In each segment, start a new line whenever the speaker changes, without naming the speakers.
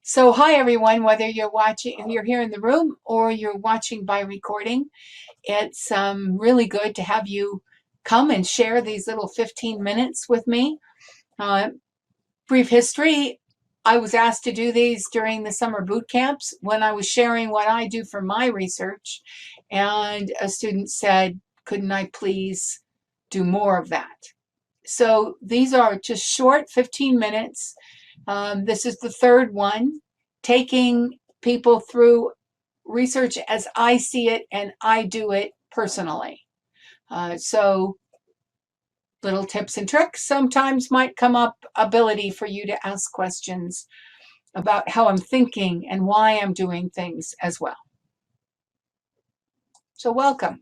So hi everyone, whether you're here in the room or you're watching by recording, it's really good to have you come and share these little 15 minutes with me. Brief history, I was asked to do these during the summer boot camps when I was sharing what I do for my research, and a student said, couldn't I please do more of that? So these are just short 15 minutes. This is the third one, taking people through research as I see it and I do it personally. So little tips and tricks sometimes might come up, ability for you to ask questions about how I'm thinking and why I'm doing things as well. So welcome.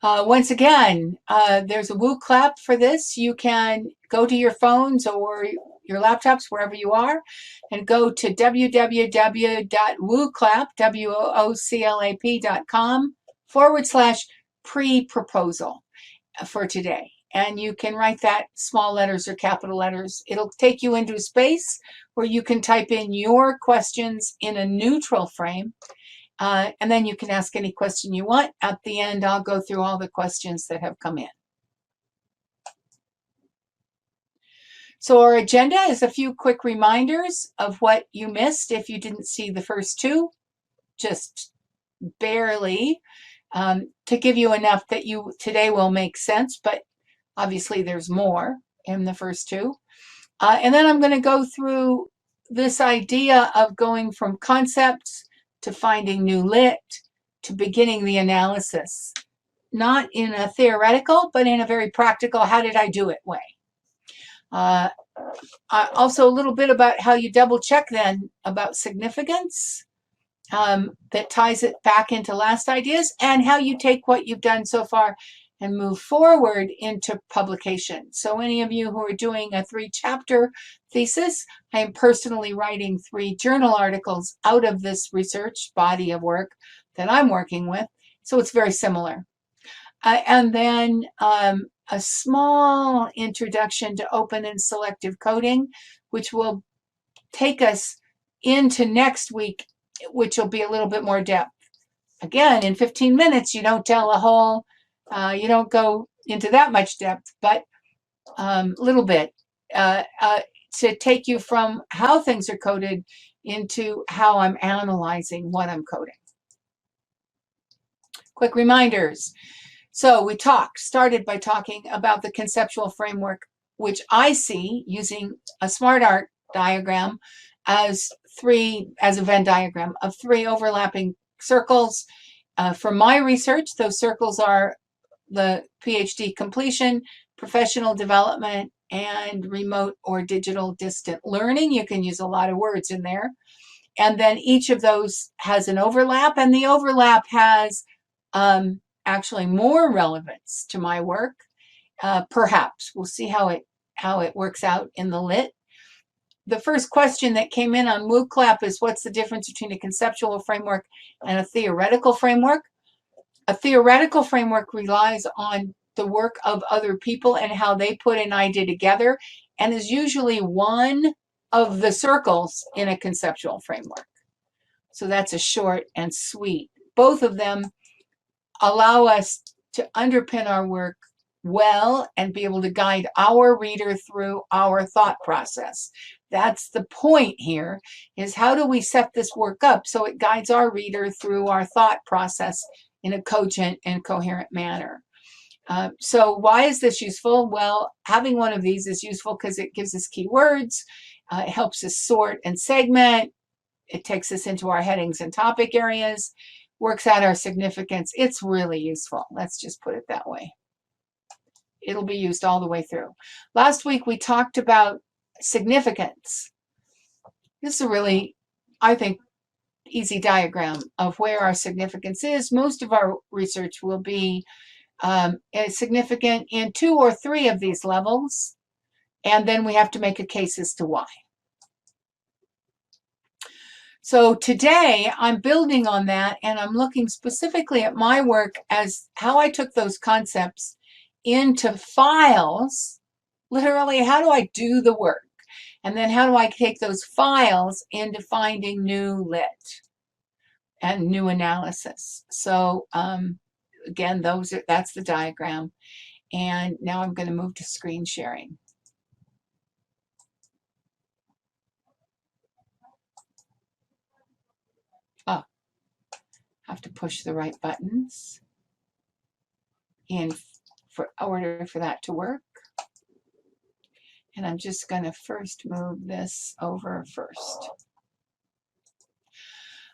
Once again, there's a Woo clap for this. You can go to your phones or your laptops, wherever you are, and go to www.wooclap.com/pre-proposal for today. And you can write that small letters or capital letters. It'll take you into a space where you can type in your questions in a neutral frame. And then you can ask any question you want. At the end, I'll go through all the questions that have come in. So our agenda is a few quick reminders of what you missed if you didn't see the first two, just barely, to give you enough that today will make sense, but obviously there's more in the first two. And then I'm going to go through this idea of going from concepts to finding new lit to beginning the analysis, not in a theoretical, but in a very practical, how did I do it way. Also a little bit about how you double check then about significance that ties it back into last ideas, and how you take what you've done so far and move forward into publication. So any of you who are doing a 3-chapter thesis, I am personally writing 3 journal articles out of this research body of work that I'm working with. So it's very similar. And then a small introduction to open and selective coding, which will take us into next week, which will be a little bit more depth. Again, in 15 minutes, you don't tell a whole, you don't go into that much depth, but a little bit to take you from how things are coded into how I'm analyzing what I'm coding. Quick reminders. So we started by talking about the conceptual framework, which I see using a smart art diagram as a Venn diagram of 3 overlapping circles. For my research, those circles are the PhD completion, professional development, and remote or digital distant learning. You can use a lot of words in there. And then each of those has an overlap, and the overlap has actually more relevance to my work. Perhaps we'll see how it works out in the lit. The first question that came in on WooClap is, what's the difference between a conceptual framework and a theoretical framework? A theoretical framework relies on the work of other people and how they put an idea together, and is usually one of the circles in a conceptual framework. So that's a short and sweet. Both of them allow us to underpin our work well and be able to guide our reader through our thought process. That's the point here, is how do we set this work up so it guides our reader through our thought process in a cogent and coherent manner. So why is this useful? Well, having one of these is useful because it gives us keywords, it helps us sort and segment, it takes us into our headings and topic areas, works out our significance. It's really useful. Let's just put it that way. It'll be used all the way through. Last week, we talked about significance. This is a really, I think, easy diagram of where our significance is. Most of our research will be significant in 2 or 3 of these levels, and then we have to make a case as to why. So today I'm building on that, and I'm looking specifically at my work as how I took those concepts into files. Literally, how do I do the work? And then how do I take those files into finding new lit and new analysis? So again, that's the diagram. And now I'm going to move to screen sharing. Oh, have to push the right buttons in order for that to work. And I'm just going to first move this over first.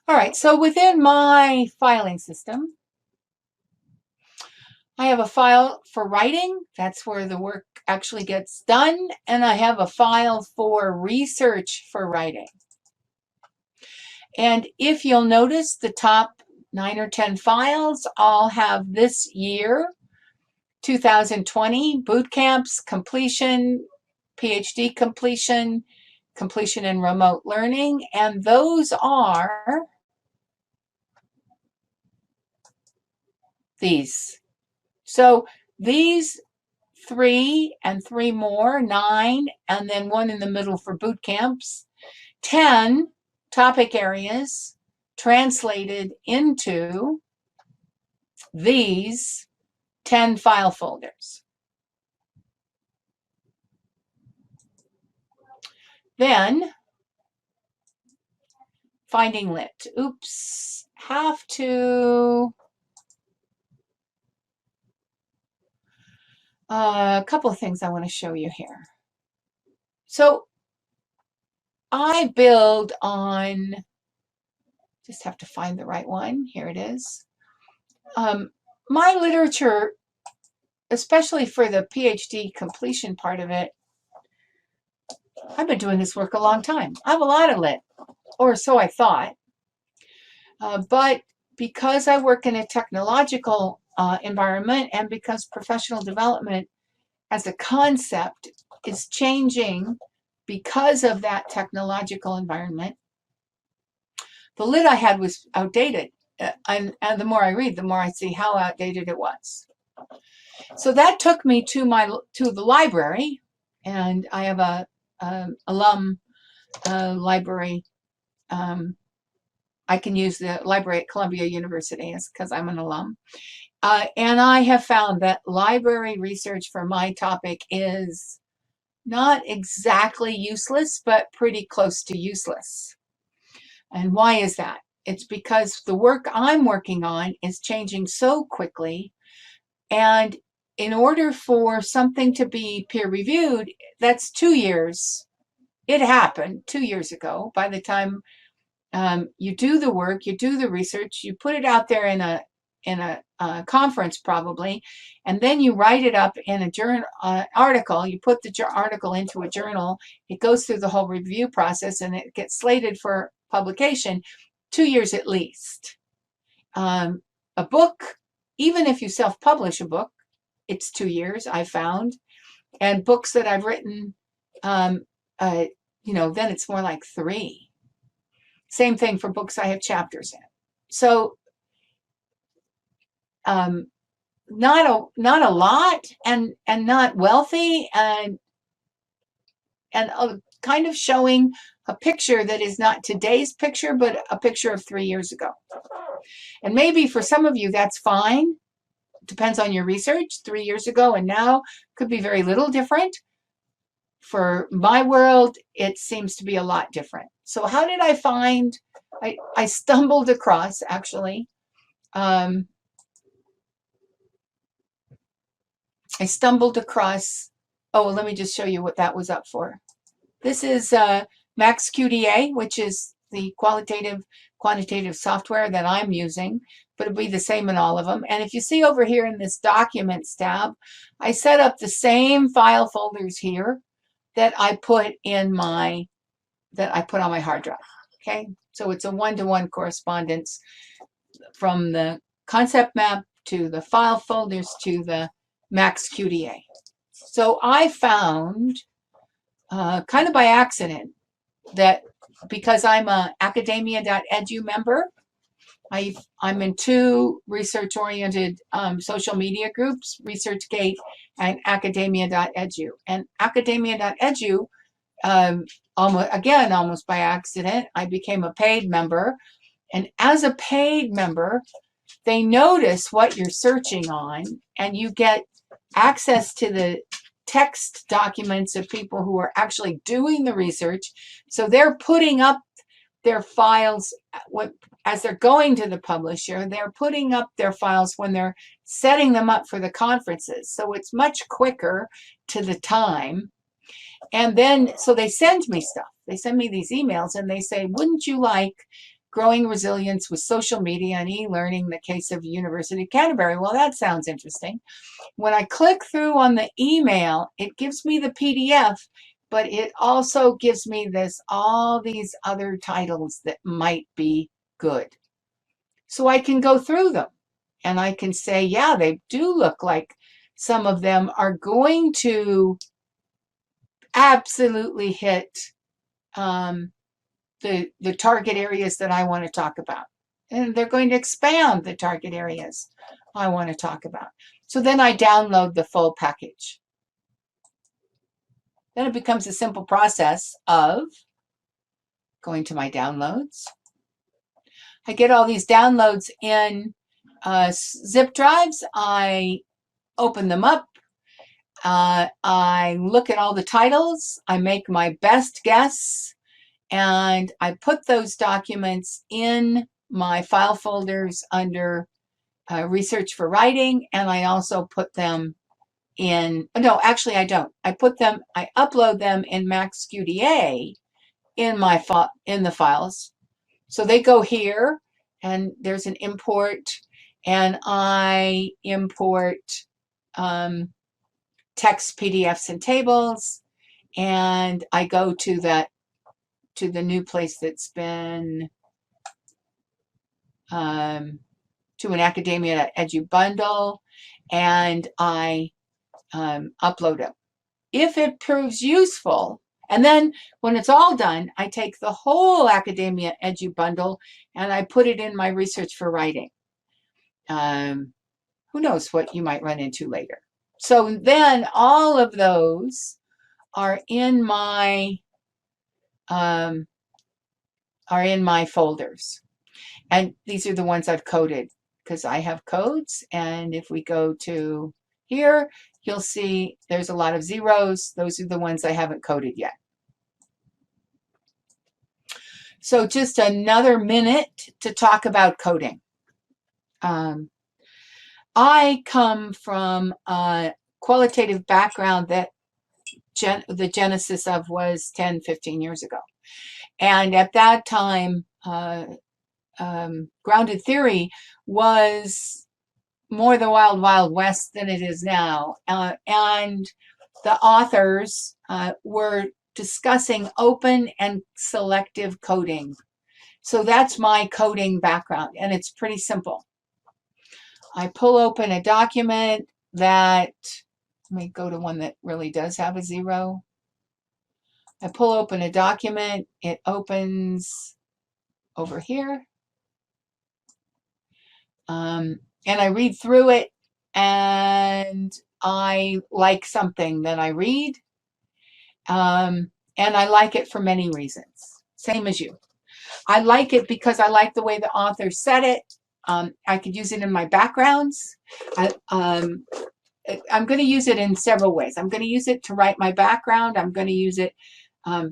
All right, so within my filing system, I have a file for writing. That's where the work actually gets done. And I have a file for research for writing. And if you'll notice, the top 9 or 10 files all have this year, 2020, boot camps, completion, PhD completion, completion in remote learning, and those are these. So these 3 and 3 more, 9, and then 1 in the middle for boot camps, 10 topic areas translated into these 10 file folders. Then finding lit. Oops, have to. A couple of things I want to show you here. So I build on, just have to find the right one. Here it is. My literature, especially for the PhD completion part of it, I've been doing this work a long time. I have a lot of lit, or so I thought. But because I work in a technological environment and because professional development as a concept is changing because of that technological environment, the lit I had was outdated. And the more I read, the more I see how outdated it was. So that took me to the library, and I have a alum library. I can use the library at Columbia University because I'm an alum. And I have found that library research for my topic is not exactly useless, but pretty close to useless. And why is that? It's because the work I'm working on is changing so quickly. And in order for something to be peer reviewed, that's 2 years. It happened 2 years ago. By the time you do the work, you do the research, you put it out there in a conference probably, and then you write it up in a journal article. You put the article into a journal. It goes through the whole review process, and it gets slated for publication. 2 years at least. A book, even if you self-publish a book, it's 2 years, I found. And books that I've written, then it's more like 3. Same thing for books I have chapters in. So not a lot, and not wealthy, and kind of showing a picture that is not today's picture, but a picture of 3 years ago. And maybe for some of you that's fine. Depends on your research. 3 years ago and now could be very little different. For my world, it seems to be a lot different. So how did I find? I stumbled across, actually. I stumbled across, let me just show you what that was up for. This is MaxQDA, which is the quantitative software that I'm using, but it'll be the same in all of them. And if you see over here in this Documents tab, I set up the same file folders here that I put on my hard drive. Okay, so it's a one-to-one correspondence from the concept map to the file folders to the MaxQDA. So I found, kind of by accident, that because I'm a academia.edu member, I'm in 2 research-oriented social media groups, ResearchGate and academia.edu. And academia.edu almost by accident, I became a paid member. And as a paid member, they notice what you're searching on, and you get access to the text documents of people who are actually doing the research. So they're putting up their files as they're going to the publisher. They're putting up their files when they're setting them up for the conferences. So it's much quicker to the time. And then, so they send me stuff. They send me these emails and they say, wouldn't you like growing resilience with social media and e-learning, the case of University of Canterbury? Well, that sounds interesting. When I click through on the email, it gives me the PDF, but it also gives me all these other titles that might be good. So I can go through them and I can say, yeah, they do look like some of them are going to absolutely hit the target areas that I want to talk about. And they're going to expand the target areas I want to talk about. So then I download the full package. Then it becomes a simple process of going to my downloads. I get all these downloads in zip drives. I open them up. I look at all the titles. I make my best guess. And I put those documents in my file folders under research for writing. And I also put them no, actually I don't. I upload them in MaxQDA in the files. So they go here and there's an import and I import text, PDFs, and tables. And I go to the new place that's been to an Academia Edu bundle, and I upload it. If it proves useful, and then when it's all done, I take the whole Academia Edu bundle and I put it in my research for writing. Who knows what you might run into later. So then all of those are in my folders. And these are the ones I've coded because I have codes. And if we go to here, you'll see there's a lot of zeros. Those are the ones I haven't coded yet. So just another minute to talk about coding. I come from a qualitative background that the genesis of was 10, 15 years ago. And at that time, grounded theory was more the wild, wild west than it is now. And the authors were discussing open and selective coding. So that's my coding background, and it's pretty simple. I pull open a document that, let me go to one that really does have a zero. I pull open a document, it opens over here. And I read through it, and I like something that I read. And I like it for many reasons, same as you. I like it because I like the way the author said it. I could use it in my backgrounds. I'm going to use it in several ways. I'm going to use it to write my background. I'm going to use it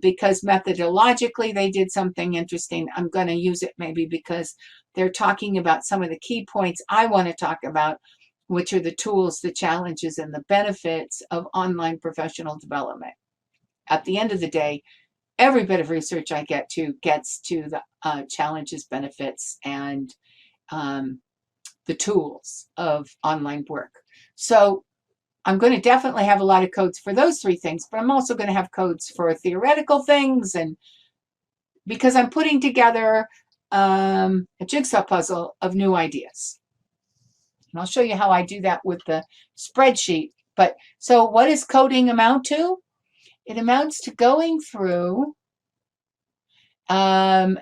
because methodologically they did something interesting. I'm going to use it maybe because they're talking about some of the key points I want to talk about, which are the tools, the challenges, and the benefits of online professional development. At the end of the day, every bit of research I get to gets to the challenges, benefits, and the tools of online work. So I'm going to definitely have a lot of codes for those three things, but I'm also going to have codes for theoretical things, and because I'm putting together a jigsaw puzzle of new ideas. And I'll show you how I do that with the spreadsheet. But so what does coding amount to? It amounts to going through and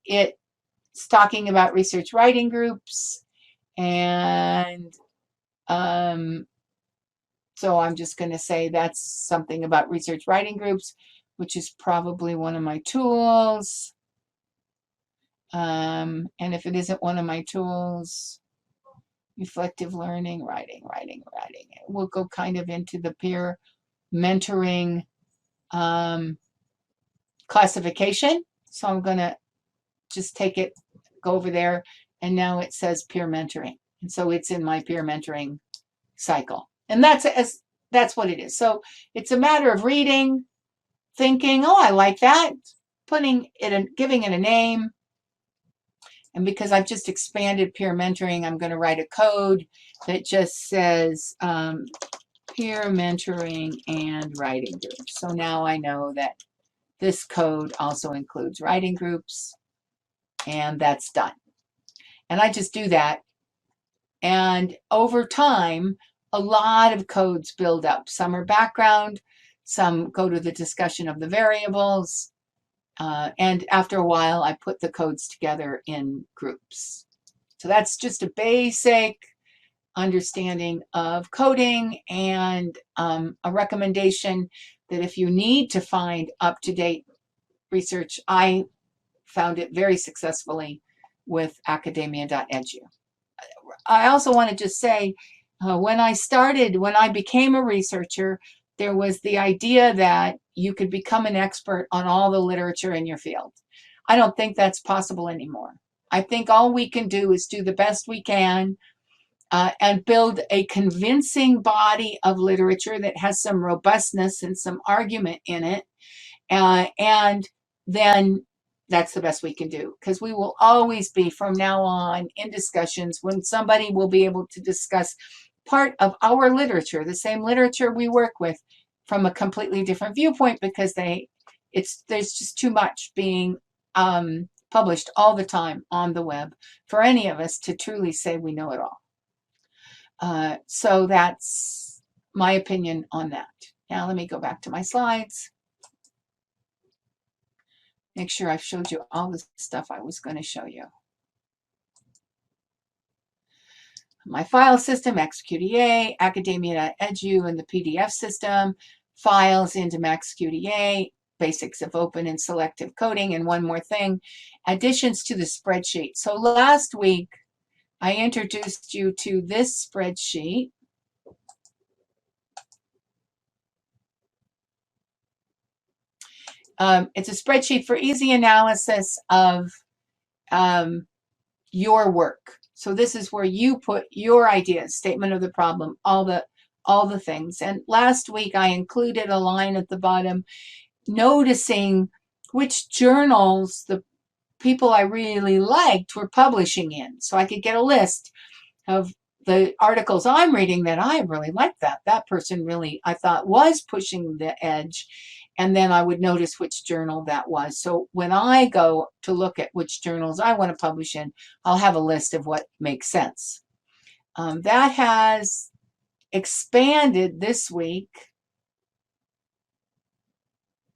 it's talking about research writing groups and So I'm just going to say that's something about research writing groups, which is probably one of my tools. And if it isn't one of my tools, reflective learning, writing. We'll go kind of into the peer mentoring classification. So I'm going to just take it, go over there, and now it says peer mentoring. And so it's in my peer mentoring cycle. And that's what it is. So it's a matter of reading, thinking, oh, I like that, putting it in, giving it a name. And because I've just expanded peer mentoring, I'm going to write a code that just says peer mentoring and writing groups. So now I know that this code also includes writing groups, and that's done. And I just do that. And over time, a lot of codes build up. Some are background, some go to the discussion of the variables. And after a while, I put the codes together in groups. So that's just a basic understanding of coding, and a recommendation that if you need to find up-to-date research, I found it very successfully with academia.edu. I also want to just say, when I became a researcher, there was the idea that you could become an expert on all the literature in your field. I don't think that's possible anymore. I think all we can do is do the best we can and build a convincing body of literature that has some robustness and some argument in it. And then that's the best we can do, because we will always be from now on in discussions when somebody will be able to discuss part of our literature, the same literature we work with, from a completely different viewpoint, because there's just too much being published all the time on the web for any of us to truly say we know it all. So that's my opinion on that. Now let me go back to my slides. Make sure I've showed you all the stuff I was going to show you. My file system, MaxQDA, academia.edu, and the PDF system, files into MaxQDA, basics of open and selective coding, and one more thing, additions to the spreadsheet. So last week, I introduced you to this spreadsheet. It's a spreadsheet for easy analysis of your work. So this is where you put your ideas, statement of the problem, all the things. And last week I included a line at the bottom noticing which journals the people I really liked were publishing in. So I could get a list of the articles I'm reading that I really liked, that person really, I thought, was pushing the edge. And then I would notice which journal that was. So when I go to look at which journals I want to publish in, I'll have a list of what makes sense. That has expanded this week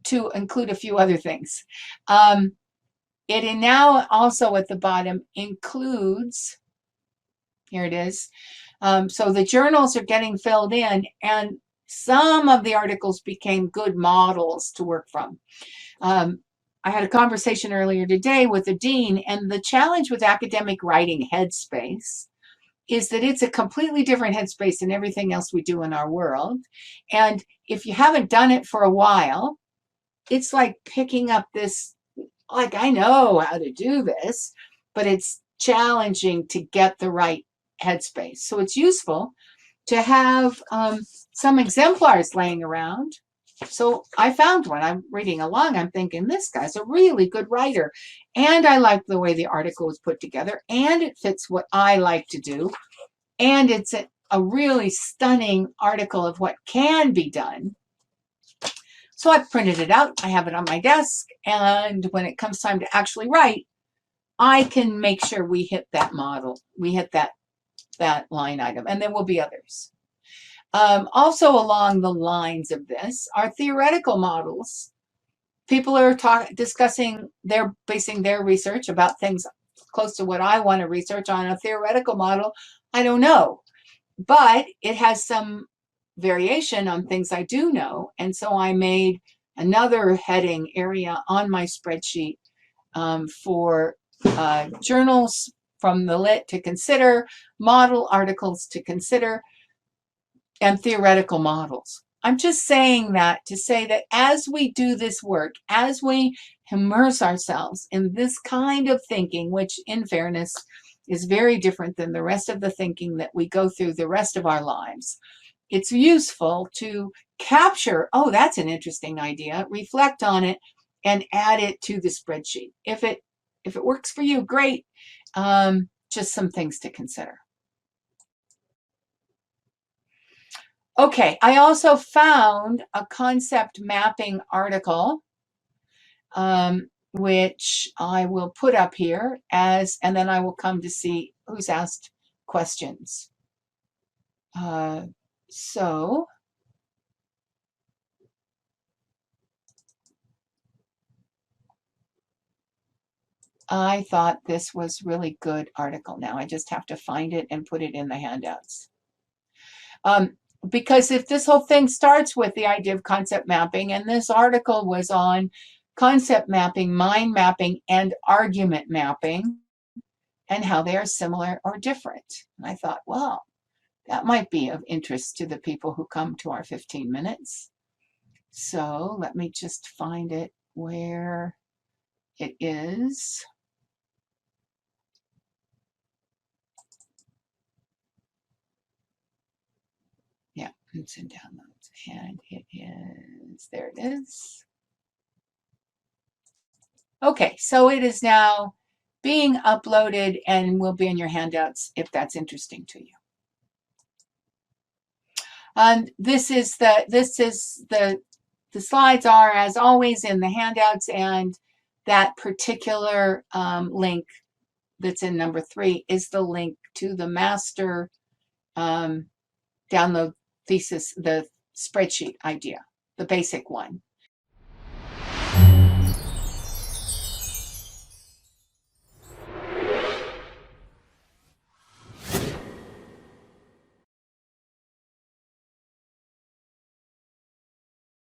to include a few other things. It now also at the bottom includes, here it is. So the journals are getting filled in, and some of the articles became good models to work from. I had a conversation earlier today with the dean, and the challenge with academic writing headspace is that it's a completely different headspace than everything else we do in our world. And if you haven't done it for a while, it's like picking up this, like, I know how to do this, but it's challenging to get the right headspace. So it's useful to have some exemplars laying around. So I found one. I'm reading along. I'm thinking, this guy's a really good writer. And I like the way the article was put together. And it fits what I like to do. And it's a really stunning article of what can be done. So I printed it out. I have it on my desk. And when it comes time to actually write, I can make sure we hit that model. We hit that line item. And there will be others. Also along the lines of this are theoretical models. People are discussing, they're basing their research about things close to what I want to research on a theoretical model. I don't know, but it has some variation on things I do know. And so I made another heading area on my spreadsheet for journals from the lit to consider, model articles to consider, and theoretical models. I'm just saying that to say that as we do this work, as we immerse ourselves in this kind of thinking, which in fairness is very different than the rest of the thinking that we go through the rest of our lives, it's useful to capture, oh, that's an interesting idea, reflect on it, and add it to the spreadsheet. If it works for you, great. Just some things to consider. Okay, I also found a concept mapping article, which I will put up here and then I will come to see who's asked questions. So I thought this was really good article. Now I just have to find it and put it in the handouts. Because if this whole thing starts with the idea of concept mapping, and this article was on concept mapping, mind mapping, and argument mapping, and how they are similar or different. And I thought, well, that might be of interest to the people who come to our 15 minutes. So let me just find it where it is. Yeah, it's in downloads, and it is, there it is. Okay, so it is now being uploaded and will be in your handouts if that's interesting to you. This is the slides are as always in the handouts, and that particular link that's in number 3 is the link to the master download thesis, the spreadsheet idea, the basic one.